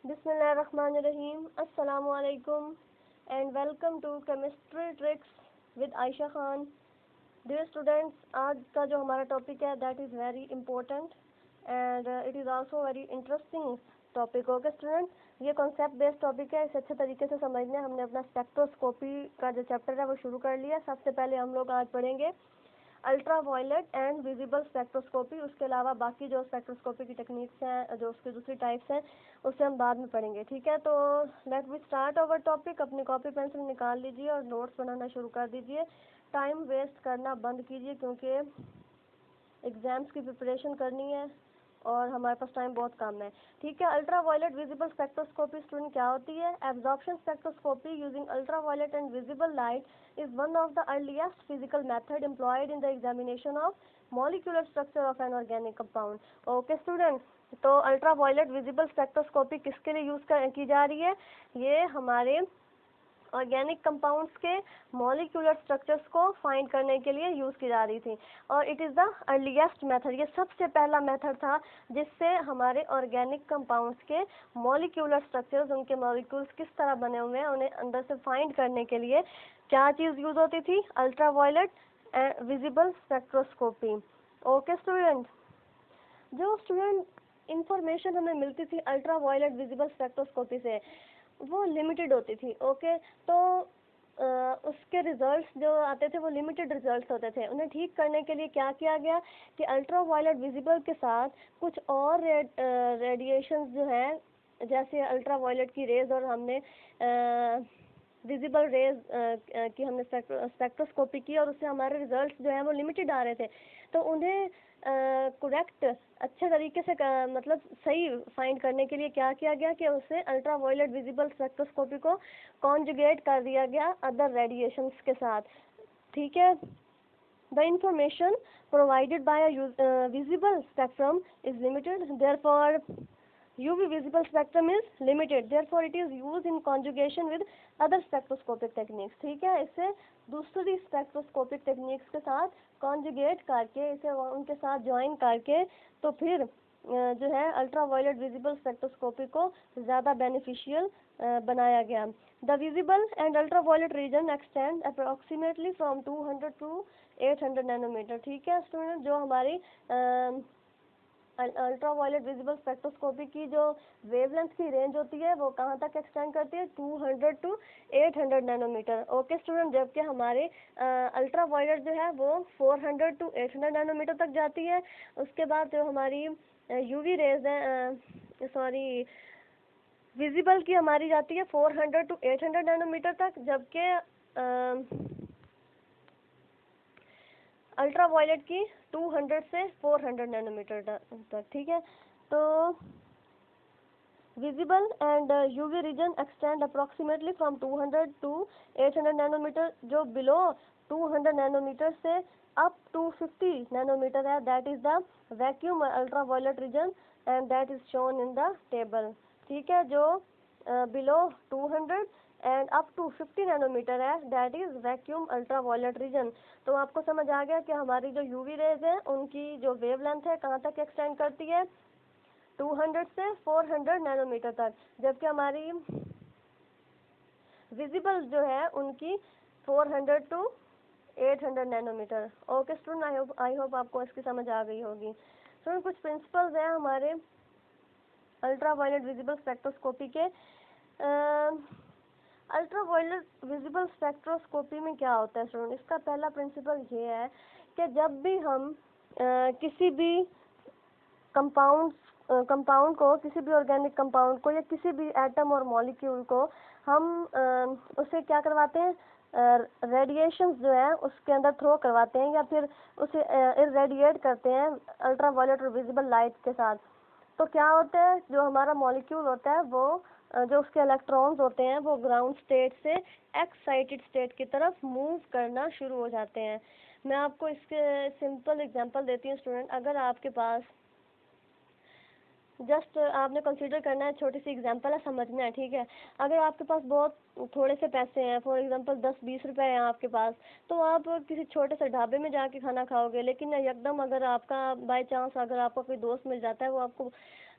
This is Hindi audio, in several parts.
बिस्मिल्लाहिर्रहमानिर्रहीम अस्सलामु अलैकुम and welcome to chemistry tricks with Ayesha Khan. Dear students, आज का जो हमारा टॉपिक है that is very important and it is also very interesting topic. Okay student, ये कॉन्सेप्ट बेस्ड टॉपिक है, इसे अच्छे तरीके से समझने हमने अपना स्पेक्ट्रोस्कोपी का जो चैप्टर है वो शुरू कर लिया। सबसे पहले हम लोग आज पढ़ेंगे ultra violet and visible spectroscopy. उसके अलावा बाकी जो स्पेक्ट्रोस्कोपी की टेक्निक्स हैं, जो उसकी दूसरी टाइप्स हैं, उसे हम बाद में पढ़ेंगे। ठीक है, तो let we start our topic. अपनी कॉपी पेंसिल निकाल लीजिए और नोट्स बनाना शुरू कर दीजिए। टाइम वेस्ट करना बंद कीजिए क्योंकि एग्जाम्स की प्रिपरेशन करनी है और हमारे पास टाइम बहुत कम है। ठीक है, ultra violet visible spectroscopy student क्या होती है? Absorption spectroscopy using ultra violet and visible light is one of the earliest physical method employed in the examination of molecular structure of an organic compound. Okay student, तो अल्ट्रा वायलेट विजिबल स्पेक्ट्रोस्कोपी किसके लिए यूज की जा रही है? ये हमारे ऑर्गेनिक कंपाउंड्स के मॉलिक्यूलर स्ट्रक्चर्स को फाइंड करने के लिए यूज़ की जा रही थी और it is the earliest method. ये सबसे पहला मेथड था जिससे हमारे ऑर्गेनिक कंपाउंड्स के मॉलिक्यूलर स्ट्रक्चर्स, उनके मॉलिक्यूल्स किस तरह बने हुए हैं, उन्हें अंदर से फाइंड करने के लिए क्या चीज़ यूज़ होती थी? Ultra violet visible spectroscopy. Okay student, जो स्टूडेंट इंफॉर्मेशन हमें मिलती थी अल्ट्रा वायलेट विजिबल स्पेक्ट्रोस्कोपी से वो लिमिटेड होती थी। ओके, तो उसके रिजल्ट्स जो आते थे वो लिमिटेड रिजल्ट्स होते थे। उन्हें ठीक करने के लिए क्या किया गया कि अल्ट्रा वायलेट विजिबल के साथ कुछ और रेडिएशंस जो है, जैसे अल्ट्रा वायलेट की रेज और हमने विजिबल रेज की हमने स्पेक्ट्रोस्कोपी की और उससे हमारे रिजल्ट्स जो हैं वो लिमिटेड आ रहे थे। तो उन्हें करेक्ट अच्छे तरीके से मतलब सही फाइंड करने के लिए क्या किया गया कि उसे अल्ट्रा वायलेट विजिबल स्पेक्ट्रोस्कोपी को कॉन्जुगेट कर दिया गया अदर रेडिएशंस के साथ। ठीक है, the information provided by visible spectrum is limited, therefore UV visible spectrum is limited, therefore it is used in conjugation with other spectroscopic techniques। ठीक है, इसे दूसरी स्पेक्ट्रोस्कोपिक टेक्निक्स के साथ कॉन्जुगेट करके, इसे उनके साथ ज्वाइन करके तो फिर जो है अल्ट्रा वायलेट विजिबल स्पेक्ट्रोस्कोपी को ज़्यादा बेनिफिशियल बनाया गया। The visible and ultra violet region extend approximately from 200 to 800 nanometre. ठीक है स्टूडेंट, जो हमारी अल्ट्रा वायलेट विजिबल स्पेक्ट्रोस्कोपी की जो वेवलेंथ की रेंज होती है वो कहाँ तक एक्सटेंड करती है? 200 to 800 नैनोमीटर। ओके स्टूडेंट, जबकि हमारे अल्ट्रा वायलेट जो है वो 400 to 800 नैनोमीटर तक जाती है। उसके बाद जो हमारी यूवी रेज है, सॉरी विजिबल की हमारी जाती है 400 to 800 नैनोमीटर तक, जबकि अल्ट्रा वायलेट की 200 से 400 नैनोमीटर तक। ठीक है, तो visible and UV region extend approximately from 200 to 800 nanometer. जो बिलो 200 नैनोमीटर से अप टू 50 नैनोमीटर है, that is the vacuum ultra violet region and that is shown in the table. ठीक है, जो below 200 and up to 50 nanometer है, that is vacuum ultra violet region. तो आपको समझ आ गया कि हमारी जो यूवी रेज है उनकी जो वेवलेंथ है कहाँ तक एक्सटेंड करती है? 200 से 400 नैनोमीटर तक, जबकि हमारी विजिबल जो है उनकी 400 to 800 nanometre. Okay student, I hope आपको इसकी समझ आ गई होगी। स्टूडेंट, कुछ प्रिंसिपल्स हैं हमारे अल्ट्रा वायलेट विजिबल स्पेक्ट्रोस्कोपी के। अल्ट्रा वायलेट विजिबल स्पेक्ट्रोस्कोपी में क्या होता है स्टूडेंट? इसका पहला प्रिंसिपल ये है कि जब भी हम किसी भी कंपाउंड को, किसी भी ऑर्गेनिक कंपाउंड को या किसी भी एटम और मॉलिक्यूल को हम उसे क्या करवाते हैं? रेडिएशंस जो है उसके अंदर थ्रो करवाते हैं या फिर उसे इरेडिएट करते हैं अल्ट्रा वायलेट और विजिबल लाइट के साथ। तो क्या होता है, जो हमारा मॉलिक्यूल होता है वो जो उसके इलेक्ट्रॉन्स होते हैं वो ग्राउंड स्टेट से एक्साइटेड स्टेट की तरफ मूव करना शुरू हो जाते हैं। मैं आपको इसके सिंपल एग्जांपल देती हूँ स्टूडेंट। अगर आपके पास जस्ट आपने कंसीडर करना है, छोटी सी एग्जांपल है, समझना है, ठीक है। अगर आपके पास बहुत थोड़े से पैसे हैं, फॉर एग्जांपल 10-20 रुपए हैं आपके पास, तो आप किसी छोटे से ढाबे में जाके खाना खाओगे। लेकिन एकदम अगर आपका बाय चांस अगर आपका कोई दोस्त मिल जाता है, वो आपको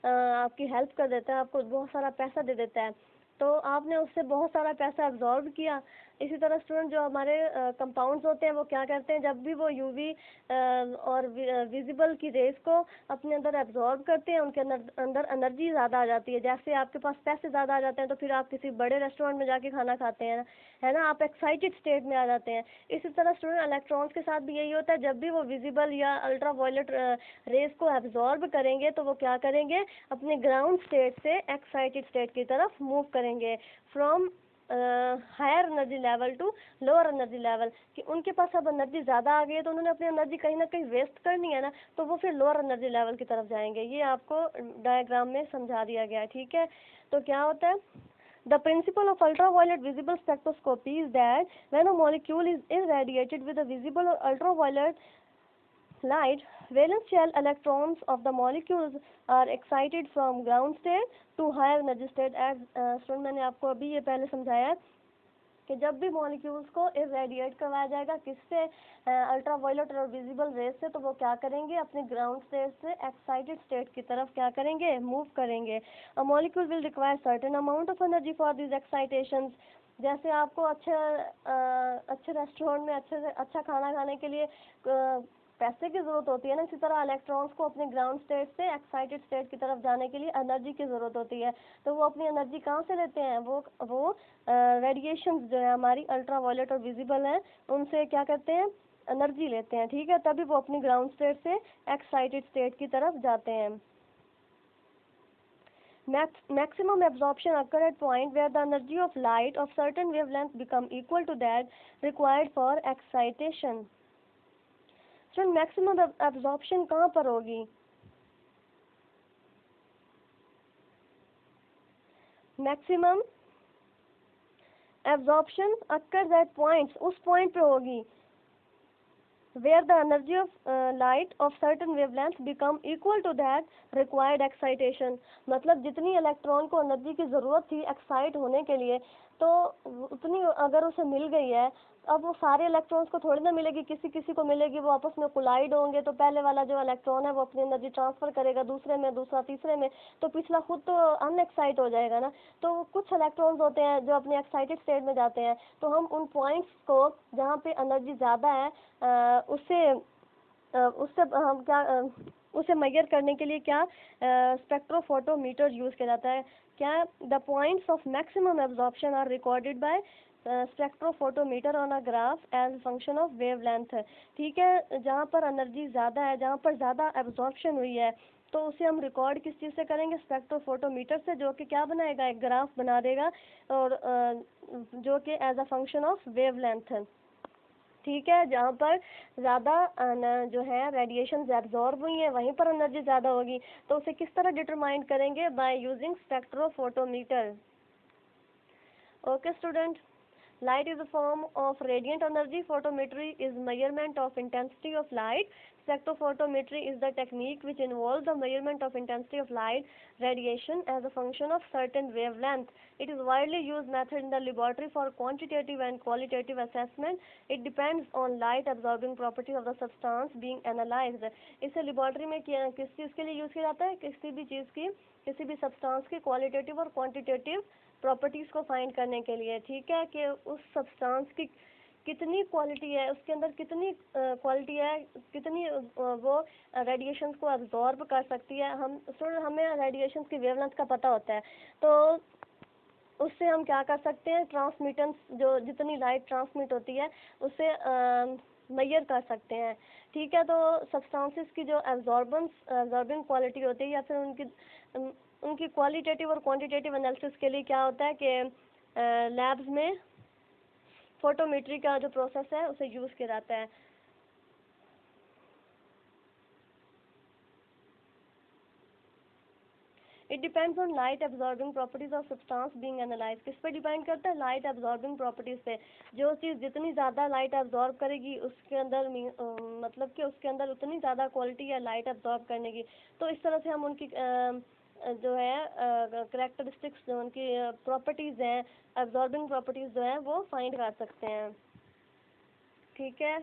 आपकी हेल्प कर देता है, आपको बहुत सारा पैसा दे देता है, तो आपने उससे बहुत सारा पैसा अब्जॉर्ब किया। इसी तरह स्टूडेंट, जो हमारे कंपाउंड्स होते हैं वो क्या करते हैं, जब भी वो यूवी और विजिबल की रेज को अपने अंदर एब्जॉर्ब करते हैं, उनके अंदर अंदर एनर्जी ज़्यादा आ जाती है। जैसे आपके पास पैसे ज़्यादा आ जाते हैं तो फिर आप किसी बड़े रेस्टोरेंट में जाके खाना खाते हैं, है ना, आप एक्साइटेड स्टेट में आ जाते हैं। इसी तरह स्टूडेंट, इलेक्ट्रॉन्स के साथ भी यही होता है, जब भी वो विजिबल या अल्ट्रा वायलेट रेज को एब्जॉर्ब करेंगे तो वो क्या करेंगे, अपने ग्राउंड स्टेट से एक्साइटेड स्टेट की तरफ मूव करेंगे, from higher energy level to lower energy level. कि उनके पास अब एनर्जी ज़्यादा आ गई है, तो उन्होंने अपनी एनर्जी कहीं ना कहीं वेस्ट करनी है ना, तो वो फिर लोअर एनर्जी लेवल की तरफ जाएंगे। ये आपको डायग्राम में समझा दिया गया है, ठीक है। तो क्या होता है, the principle of ultraviolet visible spectroscopy is that when a molecule is irradiated with a visible or ultraviolet light, valence shell electrons of the molecules are excited from ground state to higher energy state। as student, मैंने आपको अभी ये पहले समझाया है कि जब भी मॉलिक्यूल्स को इरेडिएट करवाया जाएगा, किससे, अल्ट्रावायलेट और विजिबल रेज से, तो वो क्या करेंगे, अपने ग्राउंड स्टेट से एक्साइटेड स्टेट की तरफ क्या करेंगे, मूव करेंगे। A molecule will require certain amount of energy for this excitations. जैसे आपको अच्छे रेस्टोरेंट में अच्छे से अच्छा खाना खाने के लिए पैसे की ज़रूरत होती है ना, इसी तरह इलेक्ट्रॉन्स को अपने ग्राउंड स्टेट से एक्साइटेड स्टेट की तरफ जाने के लिए एनर्जी की ज़रूरत होती है। तो वो अपनी एनर्जी कहाँ से लेते हैं, वो रेडिएशन जो है हमारी अल्ट्रावायलेट और विजिबल हैं, उनसे क्या करते हैं, एनर्जी लेते हैं, ठीक है, तभी वो अपनी ग्राउंड स्टेट से एक्साइटेड स्टेट की तरफ जाते हैं। Maximum absorption occur at point where the energy of light of certain wavelength become equal to that required for excitation। तो मैक्सिमम एब्जॉर्प्शन कहाँ पर होगी, maximum absorption occurs at points, उस पॉइंट पे होगी where the energy of light of certain wavelength become equal to that required excitation। मतलब जितनी इलेक्ट्रॉन को एनर्जी की ज़रूरत थी एक्साइट होने के लिए, तो उतनी अगर उसे मिल गई है, अब वो सारे इलेक्ट्रॉन्स को थोड़ी ना मिलेगी, किसी किसी को मिलेगी, वो आपस में कोलाइड होंगे, तो पहले वाला जो इलेक्ट्रॉन है वो अपनी एनर्जी ट्रांसफर करेगा दूसरे में, दूसरा तीसरे में, तो पिछला खुद तो अनएक्साइट हो जाएगा ना। तो कुछ इलेक्ट्रॉन्स होते हैं जो अपने एक्साइटेड स्टेट में जाते हैं, तो हम उन पॉइंट्स को जहाँ पे एनर्जी ज़्यादा है उससे उससे हम क्या उसे मेजर करने के लिए क्या स्पेक्ट्रोफोटोमीटर यूज़ किया जाता है। क्या, the points of maximum absorption are recorded by spectrophotometer on a graph as function of wavelength. ठीक है, जहाँ पर एनर्जी ज़्यादा है, जहाँ पर ज़्यादा एब्जॉर्प्शन हुई है, तो उसे हम रिकॉर्ड किस चीज़ से करेंगे, स्पेक्ट्रोफोटोमीटर से, जो कि क्या बनाएगा, एक ग्राफ बना देगा, और जो कि as a function of wavelength. ठीक है, जहाँ पर ज़्यादा जो है रेडिएशन एब्जॉर्ब हुई है वहीं पर एनर्जी ज़्यादा होगी, तो उसे किस तरह डिटरमाइन करेंगे, by using spectrophotometer. Okay student, light is a form of radiant energy, photometry is measurement of intensity of light, spectrophotometry is the technique which involves the measurement of intensity of light radiation as a function of certain wavelength। It is widely used method in the laboratory for quantitative and qualitative assessment। It depends on light absorbing properties of the substance being analyzed। इसे लेबोरेटरी में किस चीज़ के लिए यूज़ किया जाता है, किसी भी चीज़ की, किसी भी सब्सटेंस की क्वालिटेटिव और क्वांटिटेटिव प्रॉपर्टीज़ को फाइंड करने के लिए। ठीक है, कि उस सब्सटेंस की कितनी क्वालिटी है, उसके अंदर कितनी क्वालिटी है, कितनी वो रेडिएशंस को अब्जॉर्ब कर सकती है। हमें रेडिएशंस की वेवलेंथ का पता होता है, तो उससे हम क्या कर सकते हैं, ट्रांसमिटेंस, जो जितनी लाइट ट्रांसमिट होती है उससे मेजर कर सकते हैं। ठीक है, तो सब्सटेंसेस की जो एब्जॉर्बिंग क्वालिटी होती है, या फिर उनकी क्वालिटेटिव और क्वांटिटेटिव एनालिसिस के लिए क्या होता है कि लैब्स में फोटोमेट्री का जो प्रोसेस है उसे यूज़ किया जाता है। It depends on light absorbing properties of substance being analyse. किस पे डिपेंड करता है, लाइट एब्जॉर्बिंग प्रॉपर्टीज पे। जो चीज़ जितनी ज़्यादा लाइट एब्जॉर्ब करेगी उसके अंदर मतलब कि उसके अंदर उतनी ज़्यादा क्वालिटी है लाइट एब्जॉर्ब करने की। तो इस तरह से हम उनकी जो है करेक्टरिस्टिक्स, जो उनकी प्रॉपर्टीज़ हैं, एब्जॉर्बिंग प्रॉपर्टीज़ जो हैं वो फाइंड कर सकते हैं। ठीक है।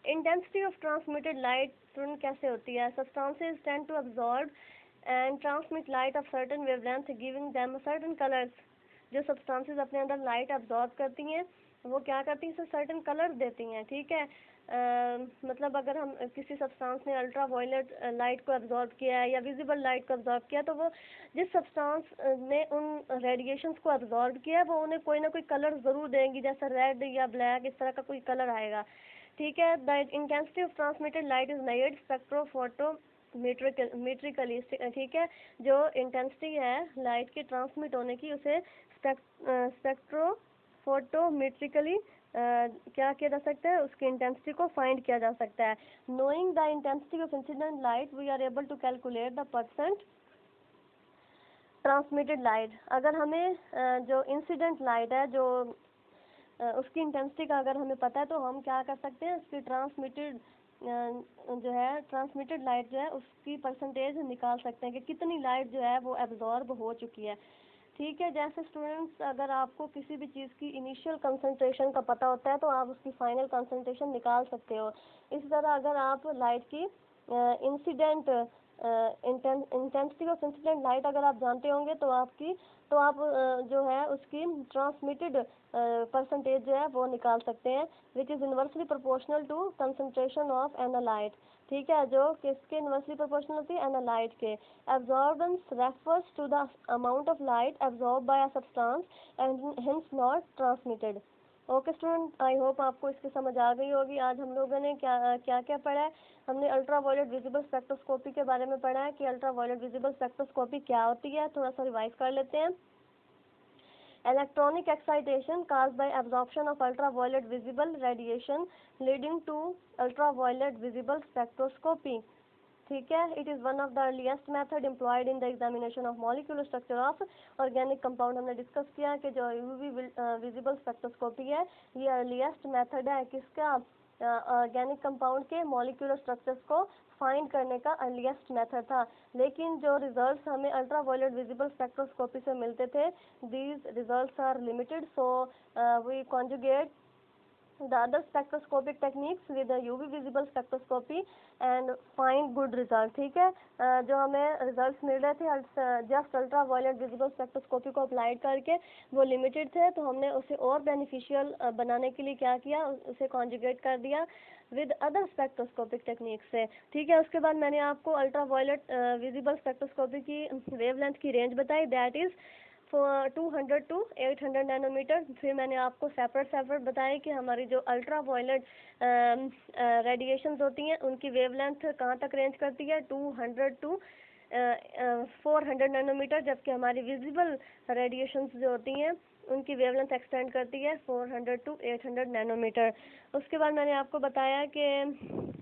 Intensity of transmitted light student कैसे होती है? Substances tend to absorb and transmit light of certain wavelength giving them certain colours. जो सब्सटेंसेस अपने अंदर लाइट अब्जॉर्ब करती हैं वो क्या करती हैं, सर्टेन कलर देती हैं। ठीक है। मतलब अगर हम किसी सब्सटेंस ने अल्ट्रा वायलेट लाइट को अब्जॉर्ब किया है या विजिबल लाइट को अब्जॉर्ब किया, तो वो जिस सब्सटेंस ने उन रेडिएशंस को अब्जॉर्ब किया है वो उन्हें कोई ना कोई कलर ज़रूर देंगी, जैसे रेड या ब्लैक, इस तरह का कोई कलर आएगा। ठीक है। The intensity of transmitted light is measured spectrophotometrically. ठीक है। जो इंटेंसिटी है लाइट के ट्रांसमिट होने की, उसे स्पेक्ट्रोफोटोमेट्रिकली क्या किया जा सकता है, उसकी इंटेंसिटी को फाइंड किया जा सकता है। Knowing the intensity of incident light we are able to calculate the percent transmitted light. अगर हमें जो इंसिडेंट लाइट है, जो उसकी इंटेंसिटी का अगर हमें पता है, तो हम क्या कर सकते हैं, उसकी ट्रांसमिटेड जो है ट्रांसमिटेड लाइट जो है उसकी परसेंटेज निकाल सकते हैं कि कितनी लाइट जो है वो एब्जॉर्ब हो चुकी है। ठीक है। जैसे स्टूडेंट्स, अगर आपको किसी भी चीज़ की इनिशियल कंसंट्रेशन का पता होता है तो आप उसकी फाइनल कंसंट्रेशन निकाल सकते हो। इसी तरह अगर आप लाइट की incident intensity of incident light अगर आप जानते होंगे तो आप जो है उसकी ट्रांसमिटेड परसेंटेज जो है वो निकाल सकते हैं, which is inversely proportional to concentration of analyte. ठीक है। जो किसके इन्वर्सली प्रोपोर्शनल होती है, एनालाइट के। Absorbance refers to the amount of light absorb by a substance and hence not transmitted. Okay student, I hope आपको इसकी समझ आ गई होगी। आज हम लोगों ने क्या क्या क्या पढ़ा है। हमने अल्ट्रा वायलेट विजिबल स्पेक्ट्रोस्कोपी के बारे में पढ़ा है कि अल्ट्रा वायलेट विजिबल स्पेक्ट्रोस्कोपी क्या होती है। थोड़ा सा रिवाइज कर लेते हैं। Electronic excitation caused by absorption of ultraviolet visible radiation leading to ultraviolet visible spectroscopy. ठीक है। It is one of the earliest method employed in the examination of molecular structure of organic compound। हमने डिस्कस किया कि जो UV visible spectroscopy है ये अर्लीस्ट मेथड है किसका, ऑर्गेनिक कंपाउंड के मॉलिक्यूलर स्ट्रक्चर्स को फाइंड करने का अर्लीस्ट मेथड था। लेकिन जो रिजल्ट्स हमें अल्ट्रा वायलेट विजिबल स्पेक्ट्रोस्कोपी से मिलते थे, these results are limited, so we conjugate the other spectroscopic techniques with the UV visible spectroscopy and find good result। ठीक है। जो हमें रिजल्ट्स मिल रहे थे just ultra violet visible spectroscopy को अप्लाइड करके वो लिमिटेड थे, तो हमने उसे और बेनिफिशियल बनाने के लिए क्या किया, उसे कॉन्जुगेट कर दिया विद अदर स्पेक्ट्रोस्कोपिक टेक्निक से। ठीक है। उसके बाद मैंने आपको अल्ट्रा वायलेट विजिबल स्पेक्ट्रोस्कोपी की वेवलेंथ की रेंज बताई, दैट इज़ 200 टू 800 नैनोमीटर। फिर मैंने आपको सेपरेट बताया कि हमारी जो अल्ट्रा वायलेट रेडिएशंस होती हैं उनकी वेवलेंथ कहाँ तक रेंज करती है, 200 टू 400 नैनोमीटर, जबकि हमारी विजिबल रेडिएशंस जो होती हैं उनकी वेवलेंथ एक्सटेंड करती है 400 टू 800 नैनोमीटर। उसके बाद मैंने आपको बताया कि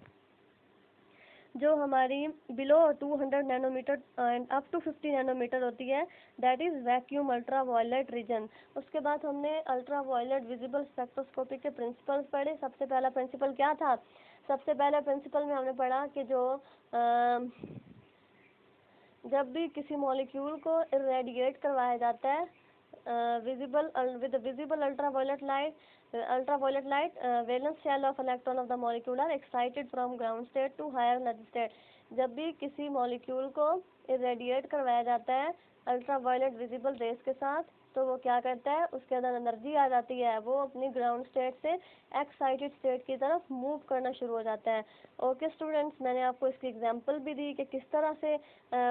जो हमारी below 200 nanometre and up to 50 nanometre होती है, that is vacuum ultra violet region. उसके बाद हमने अल्ट्रा वायलेट विजिबल स्पेक्ट्रोस्कोपी के प्रिंसिपल्स पढ़े। सबसे पहला प्रिंसिपल क्या था, सबसे पहले प्रिंसिपल में हमने पढ़ा कि जो जब भी किसी मॉलिक्यूल को इरेडिएट करवाया जाता है visible with visible ultraviolet light valence shell of electron of the molecule are excited from ground state to higher energy state. जब भी किसी मॉलिक्यूल को इरेडिएट करवाया जाता है अल्ट्रावायलेट विजिबल रेस के साथ, तो वो क्या करता है, उसके अंदर एनर्जी आ जाती है, वो अपनी ग्राउंड स्टेट से एक्साइटेड स्टेट की तरफ मूव करना शुरू हो जाता है। ओके स्टूडेंट्स, मैंने आपको इसकी एग्जांपल भी दी कि किस तरह से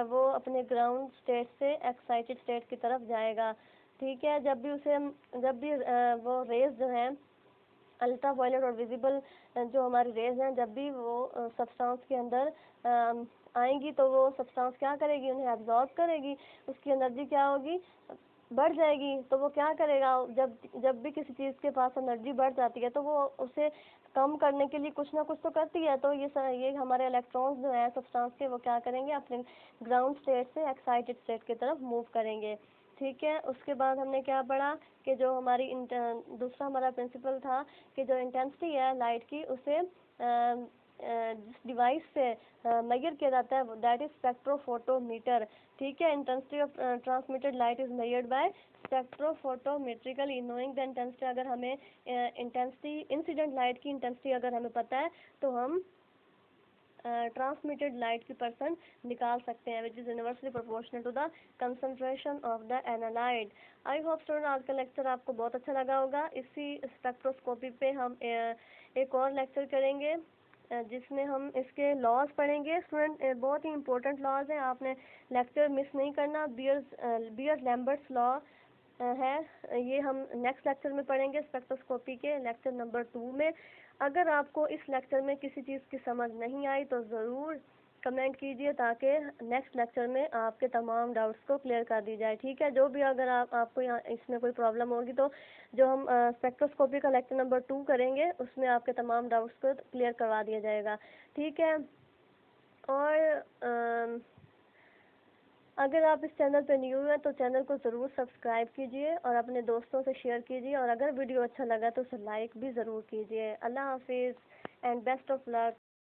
वो अपने ग्राउंड स्टेट से एक्साइटेड स्टेट की तरफ जाएगा। ठीक है। जब भी वो रेज जो है अल्ट्रा वायलेट और विजिबल जो हमारी रेज हैं, जब भी वो सब्सटेंस के अंदर आएंगी तो वो सब्सटेंस क्या करेगी, उन्हें एब्जॉर्ब करेगी, उसकी एनर्जी क्या होगी, बढ़ जाएगी। तो वो क्या करेगा, जब भी किसी चीज़ के पास एनर्जी बढ़ जाती है तो वो उसे कम करने के लिए कुछ ना कुछ तो करती है। तो ये हमारे इलेक्ट्रॉन्स जो है सब्सटेंस के, वो क्या करेंगे, अपने ग्राउंड स्टेट से एक्साइटेड स्टेट की तरफ मूव करेंगे। ठीक है। उसके बाद हमने क्या पढ़ा कि जो हमारी दूसरा हमारा प्रिंसिपल था कि जो इंटेंसिटी है लाइट की, उसे जिस डिवाइस से मेजर किया जाता है दैट इज स्पेक्ट्रोफोटोमीटर। ठीक है, intensity of transmitted light is measured by spectrophotometrically knowing the intensity. अगर हमें इंटेंसिटी इंसिडेंट लाइट की इंटेंसिटी अगर हमें पता है तो हम ट्रांसमिटेड लाइट की परसेंट निकाल सकते हैं, which is inversely proportional to the concentration of the analyte. I hope student आज का लेक्चर आपको बहुत अच्छा लगा होगा। इसी स्पेक्ट्रोस्कोपी पे हम एक और लेक्चर करेंगे जिसमें हम इसके लॉज पढ़ेंगे। स्टूडेंट बहुत ही इंपॉर्टेंट लॉज हैं, आपने लेक्चर मिस नहीं करना। बियर्स लैम्बर्ट्स लॉ है, ये हम नेक्स्ट लेक्चर में पढ़ेंगे स्पेक्ट्रोस्कोपी के लेक्चर नंबर 2 में। अगर आपको इस लेक्चर में किसी चीज़ की समझ नहीं आई तो ज़रूर कमेंट कीजिए ताकि नेक्स्ट लेक्चर में आपके तमाम डाउट्स को क्लियर कर दी जाए। ठीक है, जो भी अगर आपको यहाँ इसमें कोई प्रॉब्लम होगी तो जो हम स्पेक्ट्रोस्कोपी का लेक्चर नंबर 2 करेंगे उसमें आपके तमाम डाउट्स को क्लियर करवा दिया जाएगा। ठीक है, और अगर आप इस चैनल पर न्यू हैं तो चैनल को ज़रूर सब्सक्राइब कीजिए और अपने दोस्तों से शेयर कीजिए, और अगर वीडियो अच्छा लगा तो उसे लाइक भी ज़रूर कीजिए। अल्लाह हाफिज़ एंड बेस्ट ऑफ लक।